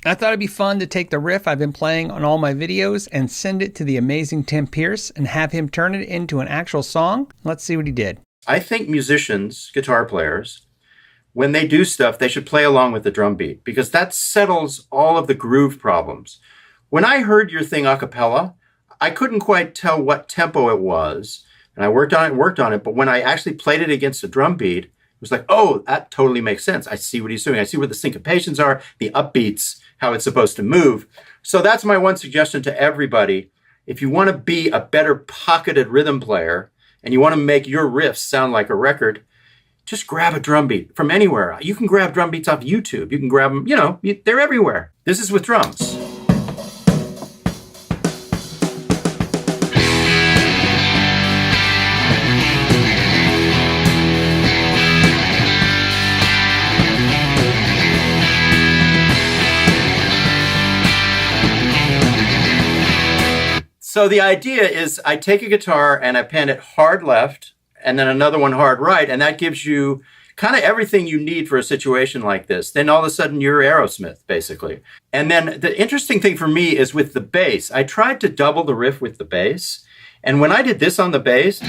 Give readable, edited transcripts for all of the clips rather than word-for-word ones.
I thought it'd be fun to take the riff I've been playing on all my videos and send it to the amazing Tim Pierce and have him turn it into an actual song. Let's see what he did. I think musicians, guitar players, when they do stuff, they should play along with the drum beat because that settles all of the groove problems. When I heard your thing a cappella, I couldn't quite tell what tempo it was, and I worked on it, but when I actually played it against a drum beat, it was like, oh, that totally makes sense. I see what he's doing. I see where the syncopations are, the upbeats, how it's supposed to move. So that's my one suggestion to everybody. If you want to be a better pocketed rhythm player and you want to make your riffs sound like a record, just grab a drum beat from anywhere. You can grab drum beats off YouTube. You can grab them, they're everywhere. This is with drums. So the idea is I take a guitar and I pan it hard left and then another one hard right, and that gives you kind of everything you need for a situation like this. Then all of a sudden you're Aerosmith, basically. And then the interesting thing for me is with the bass. I tried to double the riff with the bass, and when I did this on the bass,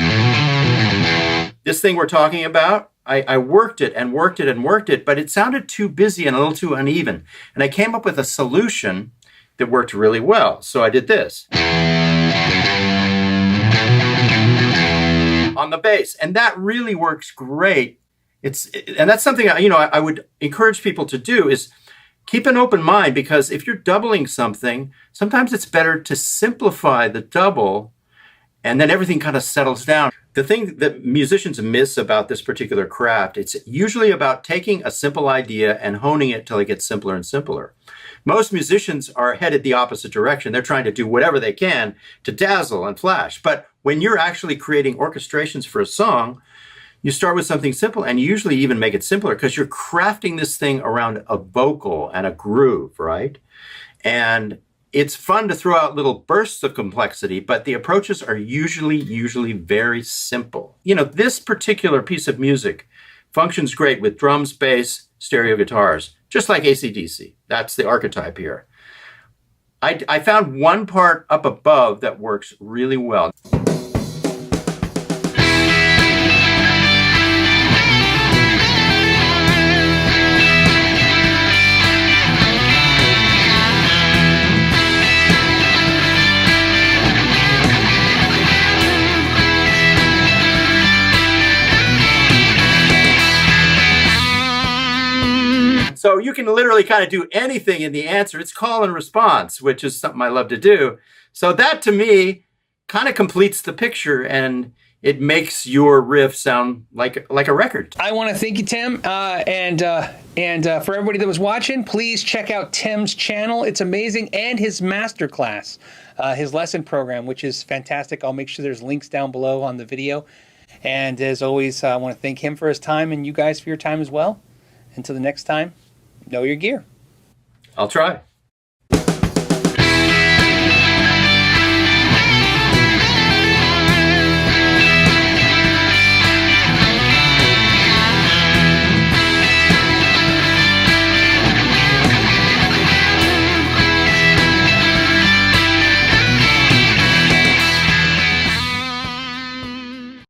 this thing we're talking about, I worked it and worked it and worked it, but it sounded too busy and a little too uneven. And I came up with a solution that worked really well. So I did this on the bass, and that really works great. And that's something I would encourage people to do is keep an open mind, because if you're doubling something, sometimes it's better to simplify the double and then everything kind of settles down. The thing that musicians miss about this particular craft, it's usually about taking a simple idea and honing it till it gets simpler and simpler. Most musicians are headed the opposite direction. They're trying to do whatever they can to dazzle and flash. But when you're actually creating orchestrations for a song, you start with something simple, and you usually even make it simpler because you're crafting this thing around a vocal and a groove, right? And it's fun to throw out little bursts of complexity, but the approaches are usually very simple. This particular piece of music functions great with drums, bass, stereo guitars, just like AC/DC. That's the archetype here. I found one part up above that works really well. So you can literally kind of do anything in the answer. It's call and response, which is something I love to do. So that, to me, kind of completes the picture, and it makes your riff sound like a record. I want to thank you, Tim, and for everybody that was watching, please check out Tim's channel. It's amazing, and his masterclass, his lesson program, which is fantastic. I'll make sure there's links down below on the video. And as always, I want to thank him for his time and you guys for your time as well. Until the next time, know your gear. I'll try.